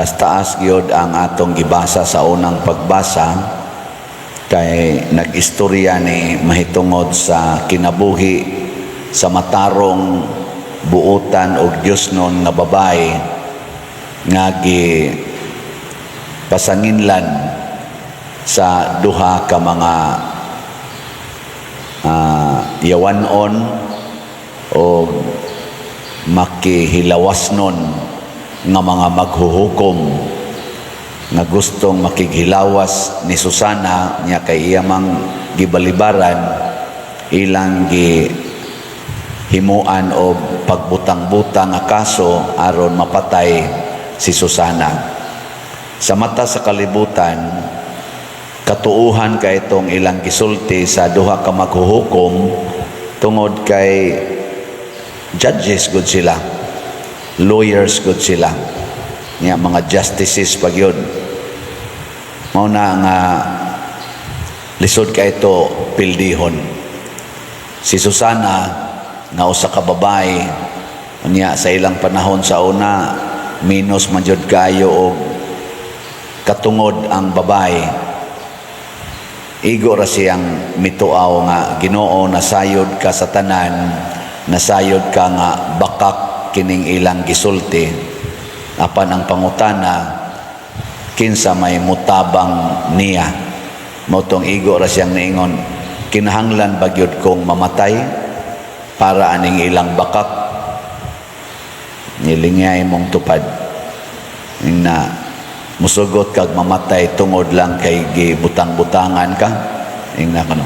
taas gyud ang atong gibasa sa unang pagbasa, kay nag-istorya ni mahitungod sa kinabuhi sa matarong buotan og Dios nun nga babae nga pasanginlan sa duha ka mga yawanon o makihilawasnon nga mga maghuhukom nga gustong makighilawas ni Susana niya kay iyamang gibalibaran ilang himuan o pagbutang-butang nga kaso aron mapatay si Susana. Sa mata sa kalibutan, katuuhan kay itong ilang gisulti sa duha ka maghuhukom tungod kay judges good sila, lawyers good sila, niya mga justices pag yun. Mauna nga lisod kay ito pildihon. Si Susana na usa ka babae niya sa ilang panahon sa una minus manjud kayo og katungod ang babae. Igo ra siyang mituaw nga Ginoo, nasayod ka sa tanan, nasayod ka nga bakak kining ilang gisulti. Apan ang pangutana, kinsa may mutabang niya. Motong igo ra siyang niingon, kinahanglan ba gyud kong mamatay para aning ilang bakak? Nilingay mong tupad na musugot kag mamatay tungod lang kay gibutang-butangan ka. Ingna kano.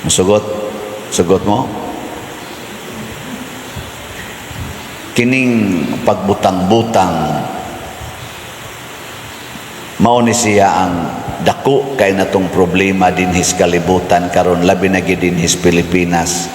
Sugot mo. Kining pagbutang-butang mao ni siya ang dako kay natong problema dinhis kalibutan karon, labi na gid dinhis Pilipinas.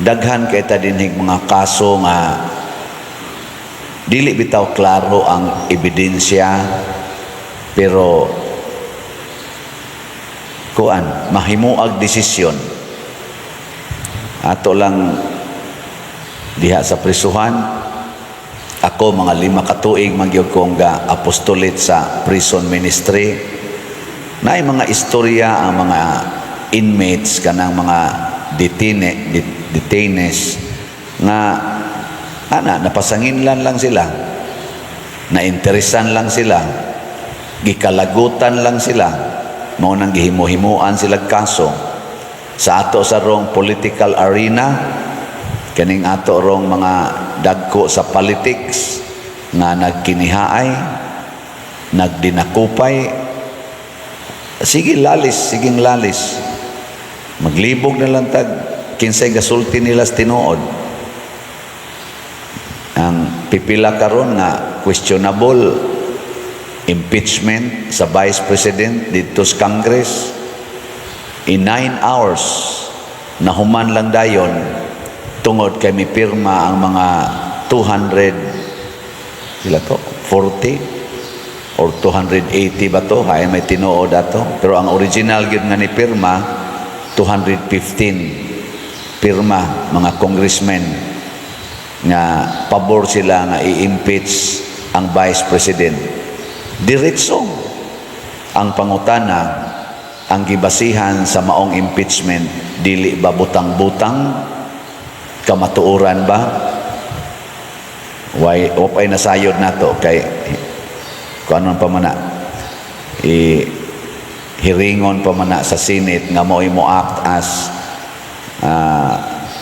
Daghan kay ta dinhig mga kaso nga dili bitaw klaro ang ebidensya, pero mahimuag desisyon. Ato lang diha sa prisuhan, ako mga 5 ka tuig magyud kong apostolate sa prison ministry. Naay mga istorya ang mga inmates kanang mga detainees nga napasanginlan lang sila, nainteresan lang sila, gikalagutan lang sila, mao nang gihimo-himuan sila kaso. Sa ato sa rong political arena, kaning ato rong mga dagko sa politics nga nagkinihaay, nagdinakupay, sige lalis, maglibog na lang tag kinsay gasulti nila sa tinuod. Ang pipila karon nga questionable impeachment sa Vice President dito sa Congress, in 9 hours nahuman lang dayon tungod kay mipirma ang mga 240 or 280 ba to, hay may tinuod ato, pero ang original gyud nga ni pirma 215 pirma mga congressmen nga pabor sila nga i-impeach ang Vice President. Diretso ang pangutana, ang gibasihan sa maong impeachment, dili ba butang-butang, kamatuoran ba? Wapay nasayod nato kay kung ano pa mana hiringon pa mana sa Senate nga mo'y mo act as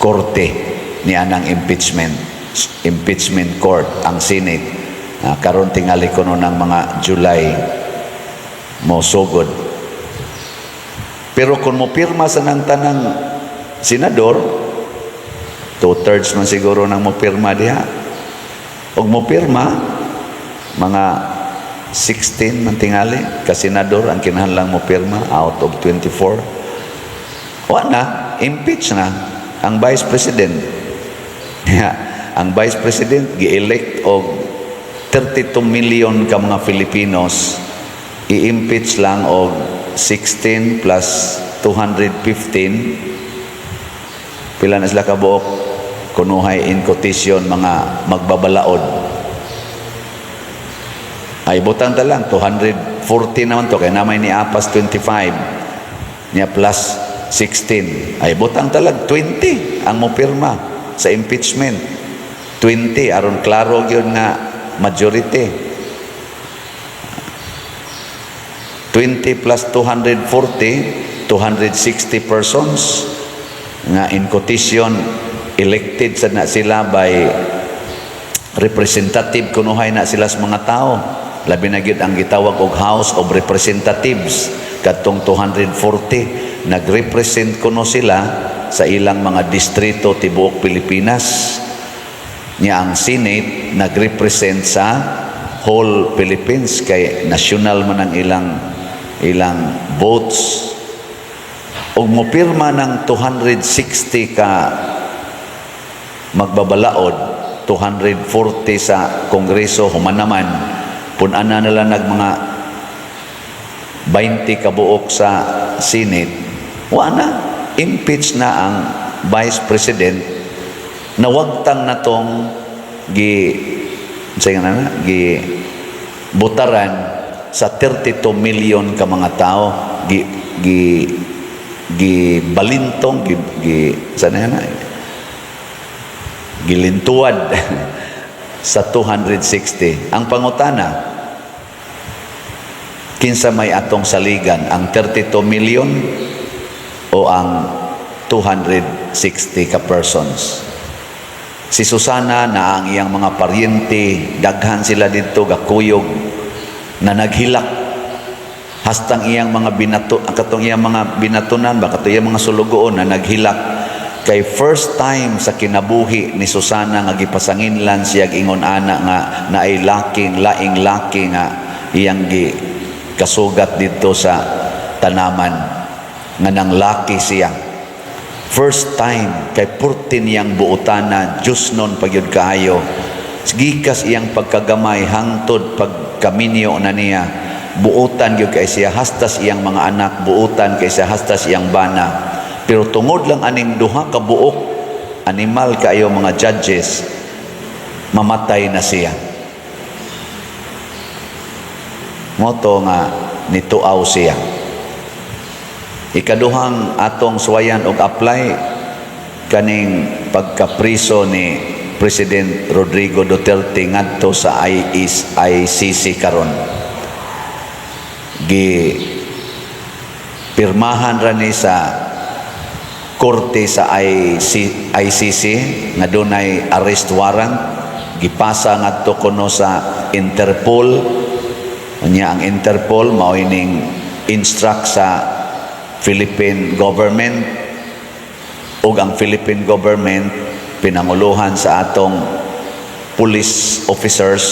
korte ni anang impeachment court ang Senate. Karon tingali ko no ng mga July mo sugod. Pero kung mo pirma sa nang tanang senador, 2/3 man siguro nang mo pirma diha. Og mo pirma mga 16 man tingali ka senador ang kinahanglan mo pirma out of 24. Impeach na ang Vice President. Ang Vice President gi-elect og 32 million ka mga Filipinos, i-impeach lang og 16 plus 215, pila na sila kabuok kunuhay in quotation mga magbabalaod. Ay butang ta lang 240 naman to kay namay ni Apas 25 niya plus 16 ay butang talag 20 ang mopirma sa impeachment 20 aron klaro gyud nga majority 20 plus 240 260 persons nga in quotation elected sa na sila by representative kunuhay na sila sa mga tao labi na gyud ang gitawag og House of Representatives kadtong 240 nagrepresent kuno sila sa ilang mga distrito tibuok Pilipinas nya ang Senate nagrepresent sa whole Philippines kay national man ang ilang votes ug mopirma ng 260 ka magbabalaod 240 sa Kongreso human naman pun-ana nila nag mga 20 kabuok sa Senate na impeach na ang Vice President nawagtang na tong butaran sa 32 million ka mga tao balintong gilintuad sa 260 ang pangutana kinsa may atong saligan ang 32 million o ang 260 ka persons si Susana na ang iyang mga paryente daghan sila dito gakuyog na naghilak hastang iyang mga katong iyang mga binatunan ba katong iyang mga sulugoon na naghilak kay first time sa kinabuhi ni Susana nga gipasanginlan siya ingon ana nga naay laing laki nga iyang kasugat dito sa tanaman nga nang laki siya first time kay purti niyang buotana Diyos nun pagyud kaayo gikas iyang pagkagamay hangtod pagkaminyo na niya buutan gyud kay siya hastas iyang mga anak buutan kay siya hastas iyang bana pero tungod lang aning duha ka buok animal kaayo mga judges mamatay na siya moto nga nituaw siya ikaduhang atong suwayan og apply kaning pagkapriso ni President Rodrigo Duterte ngadto sa ICC karon pirmahan ra ni sa korte sa ICC nga dunay arrest warrant gipasa ngadto kuno sa Interpol unya ang Interpol mao ining instruct sa Philippine government ug ang Philippine government pinanguluhan sa atong police officers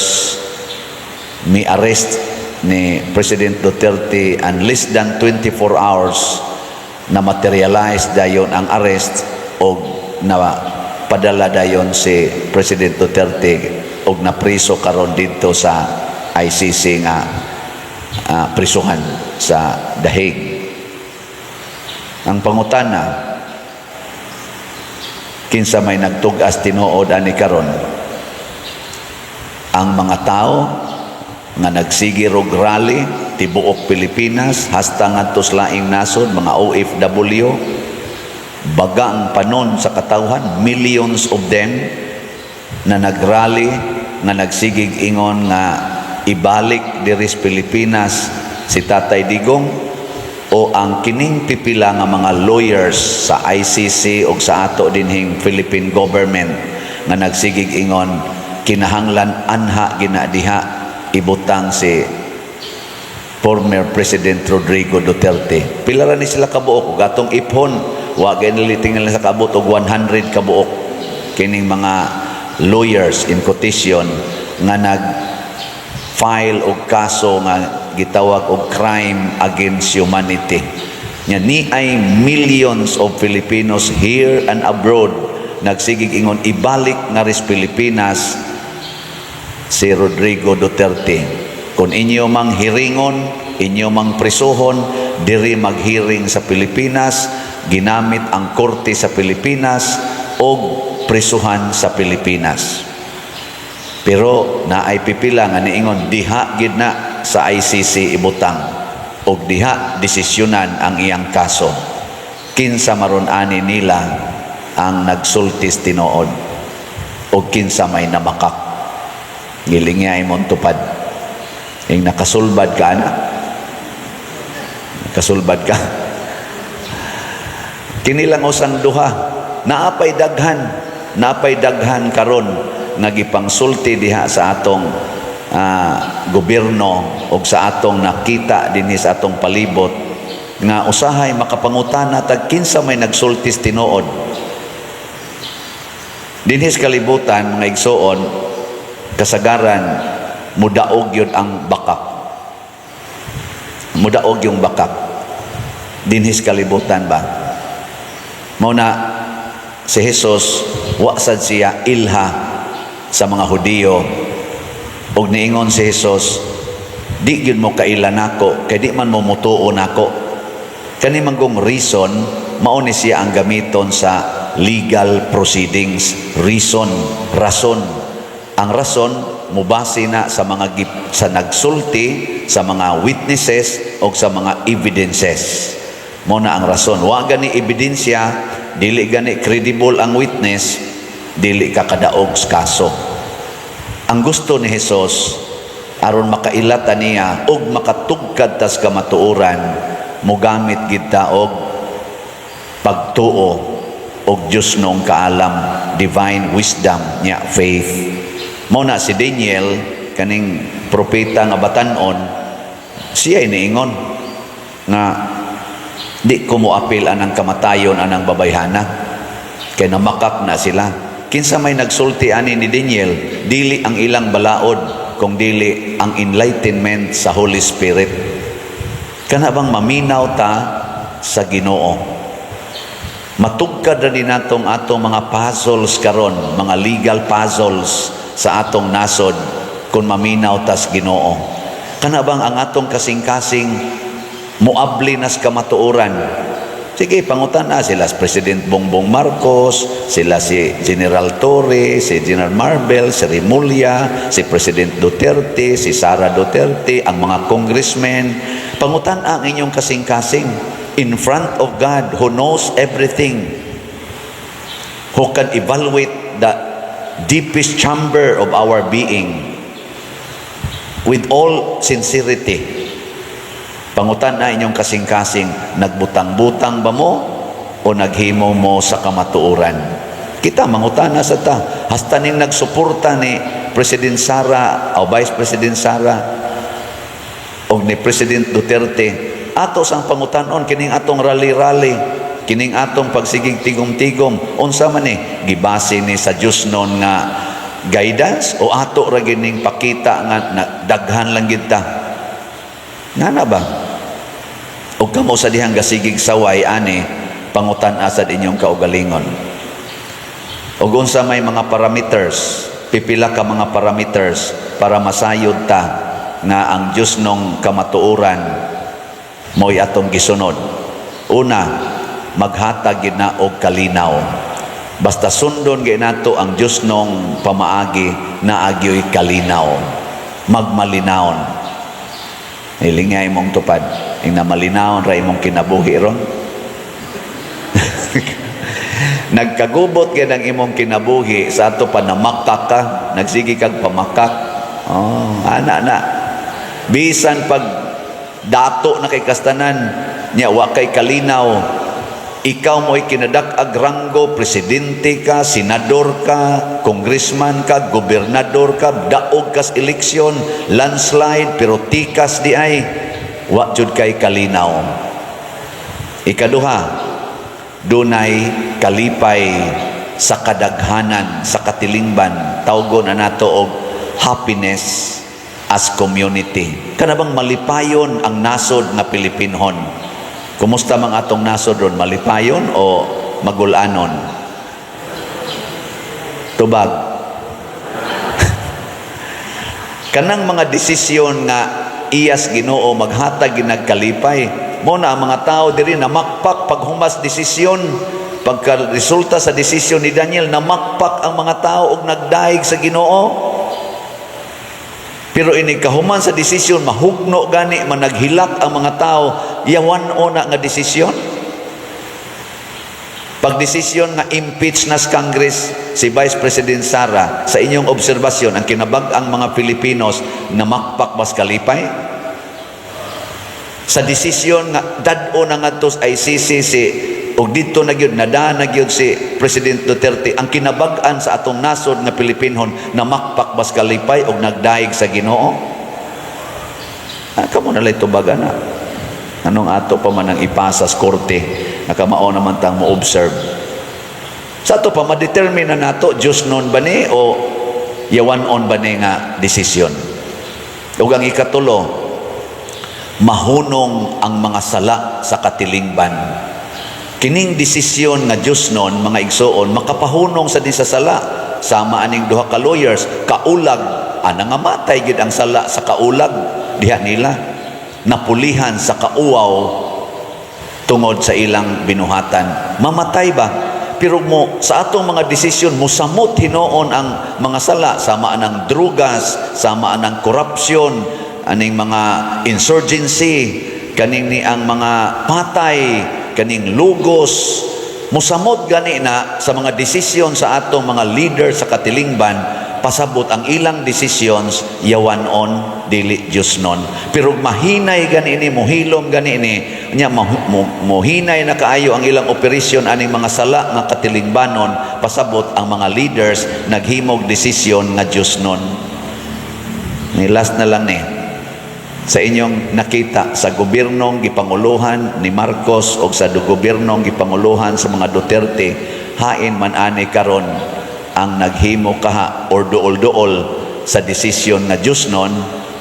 mi arrest ni President Duterte and less than 24 hours na materialize dayon ang arrest o na padala dayon si President Duterte o na priso karon dito sa ICC nga prisuhan sa The Hague. Ang pangutana kinsa may nagtugas tinuod ani karon ang mga tao nga nagsige og rally tibuok Pilipinas hasta ngadto sa laing nasod mga OFW baga ang panon sa katawhan millions of them na nagrally nga nagsigig ingon nga ibalik diri sa Pilipinas si Tatay Digong o ang kining pipila nga mga lawyers sa ICC o sa ato dinhing Philippine government nga nagsigig ingon kinahanglan anha ginadiha ibutang si former President Rodrigo Duterte. Pila ra ni sila kabuok gatong iphon wa ginilitingan sa kabut og 100 kabuok kining mga lawyers in quotation nga nag file og kaso nga gitawag og crime against humanity. Nya ni ay millions of Filipinos here and abroad nagsigig ingon ibalik nga ris Pilipinas si Rodrigo Duterte. Kung inyo mang hiringon, inyo mang prisuhon, diri maghiring sa Pilipinas, ginamit ang korte sa Pilipinas o prisuhan sa Pilipinas. Pero naay pipila nga niingon diha gid na sa ICC ibutang og diha desisyonan ang iyang kaso. Kinsa maron ani nila ang nagsultis tinuod og kinsa may namakak. Gilinga imong tupad. Ing nakasulbad ka na. Nakasulbad ka. Kini lang usang duha. Naapay daghan karon nga gipangsulti diha sa atong gobyerno o sa atong nakita dinhi sa atong palibot nga usahay makapangutana tag kinsa may nagsultis tinuod. Dinhi sa kalibutan mga igsoon kasagaran mudaog yun ang bakak. Mudaog yung bakak. Dinhi sa kalibutan ba? Muna si Jesus wasad siya ilha sa mga Hudiyo og niingon si Jesus di gyud mo kailan nako kay di man mo mutuo nako. Kani manggong reason mao ni siya ang gamiton sa legal proceedings. Rason. Ang rason mubase na sa mga sa nagsulti, sa mga witnesses o sa mga evidences. Mo na ang rason. Wa gani ebidensya, dili gani credible ang witness, dili ka kadaog sa kaso. Ang gusto ni Jesus aron makailata niya ug makatugkad tas kamatuoran, mogamit gid ta og pagtuo og Dios nung kaalam, divine wisdom niya, faith. Mao na si Daniel kaning propeta nga batan-on, siya iniingon nga di ko mo apil anang kamatayon anang babayhana kay namakak na sila. Kinsa may nagsulti ani ni Daniel, dili ang ilang balaod kung dili ang enlightenment sa Holy Spirit. Kana bang maminaw ta sa Ginoo. Matugkad ra din natong atong mga puzzles karon, mga legal puzzles sa atong nasod kung maminaw ta sa Ginoo. Kana bang ang atong kasing-kasing muabli nas kamatuoran. Sige, pangutana sila si President Bongbong Marcos, sila si General Torre, si General Marvel, si Rimulya, si President Duterte, si Sara Duterte, ang mga congressmen. Pangutana ang inyong kasing-kasing in front of God who knows everything, who can evaluate the deepest chamber of our being with all sincerity. Pangutan na inyong kasing-kasing, nagbutang-butang ba mo o naghimo mo sa kamatuoran? Kita mangutana sa ta. Hasta ning nagsuporta ni President Sara o Vice President Sara o ni President Duterte, ato sang pangutanon kining atong rally-rally, kining atong pagsigig tigom-tigom, unsa man ni gibase ni sa Dios non nga guidance o ato ra gining pakita nga daghan lang gid ta. Nana ba? O kamo sa dihang gasigig saway ani pangutan asad inyong kaugalingon. O unsa may mga parameters, pipila ka mga parameters para masayod ta nga ang Dios nung kamatuoran mo'y atong gisunod. Una, maghatag gid na og kalinaw. Basta sundon gid nato ang Dios nung pamaagi na agyoy kalinaw, magmalinawon. Ilingay mong tupad. Ing na malinawon ra imong kinabuhi ron. Nagkagubot gid ang imong kinabuhi sa ato pa namakak ka, nagsigi kag pamakak. Oh, ana. Bisan pag dato na kay kastanan nya wa kay kalinaw, ikaw mo'y kinadak-ag ranggo, presidente ka, senador ka, congressman ka, gobernador ka, daog kas eleksyon, landslide, pero tikas di ay, wa jud kay kalinaw. Ikaduha, dunay kalipay sa kadaghanan, sa katilingban, tawgon na nato og happiness as community. Kana bang malipayon ang nasod nga Pilipinhon? Kumusta mang atong nasod ron, malipayon o magulanon? Tubag. Kanang mga desisyon nga iyas Ginoo maghatag ginagkalipay, mo na ang mga tao diri namakpak paghumas desisyon, pagka resulta sa desisyon ni Daniel, namakpak ang mga tao og nagdaig sa Ginoo. Pero ini kahuman sa desisyon, mahugno gani, managhilak ang mga tao, yawan o na nga desisyon. Pagdesisyon nga impeach na sa Congress si Vice President Sara, sa inyong obserbasyon, ang kinabag-ang mga Pilipinos na makpak bas kalipay? Sa desisyon nga dad-o na nga tos ICC si og dito na gyud nadaan na gyud si President Duterte, ang kinabag-an sa atong nasod nga Pilipinhon na makpak bas kalipay og nagdaig sa Ginoo. Kamo na lay tubaga na. Anong ato pa man ang ipasa sa korte, nakamao naman tang mo observe. Sa ato pa ma-determine na nato Diyos non ba ni o yawan on ba ni nga desisyon. Ug ang ikatulo, mahunong ang mga sala sa katilingban. Kining desisyon nga Diyos nun, mga igsoon, makapahunong sa di sa sala. Sama aning duha ka lawyers, kaulag, ana nga matay gid ang sala sa kaulag, diha nila. Napulihan sa kauaw tungod sa ilang binuhatan. Mamatay ba? Pero mo, sa atong mga desisyon, musamot hinoon ang mga sala, sama anang drugas, sama anang korupsyon, aning mga insurgency, kaning ni ang mga patay, kaning lugos, musamot gani na sa mga desisyon sa atong mga leader sa katilingban, pasabot ang ilang decisions yawan on dili Diyos non. Pero mahinay gani ni, muhilom gani ni, nya muhinay na kaayo ang ilang operasyon aning mga sala nga katilingbanon, pasabot ang mga leaders naghimog desisyon nga Diyos non. Ni last na lang ni, sa inyong nakita sa gobyernong gipanguluhan ni Marcos o sa gobyernong gipanguluhan sa mga Duterte, hain man ani karon ang naghimo kaha or duol-duol sa desisyon nga Diyos non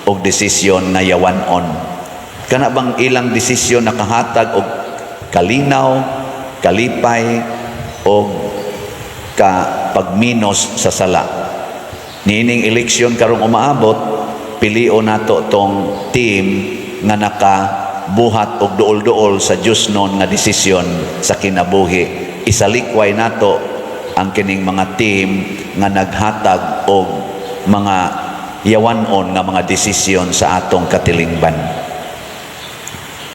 o desisyon nga yawanon. Kana bang ilang desisyon nakahatag og kalinaw, kalipay o pagminos sa sala. Niining eleksyon karong umaabot, pilio nato tong team nga nakabuhat og duol-duol sa Diyos non nga desisyon sa kinabuhi. Isalikway nato ang kining mga team nga naghatag og mga yawanon nga mga desisyon sa atong katilingban.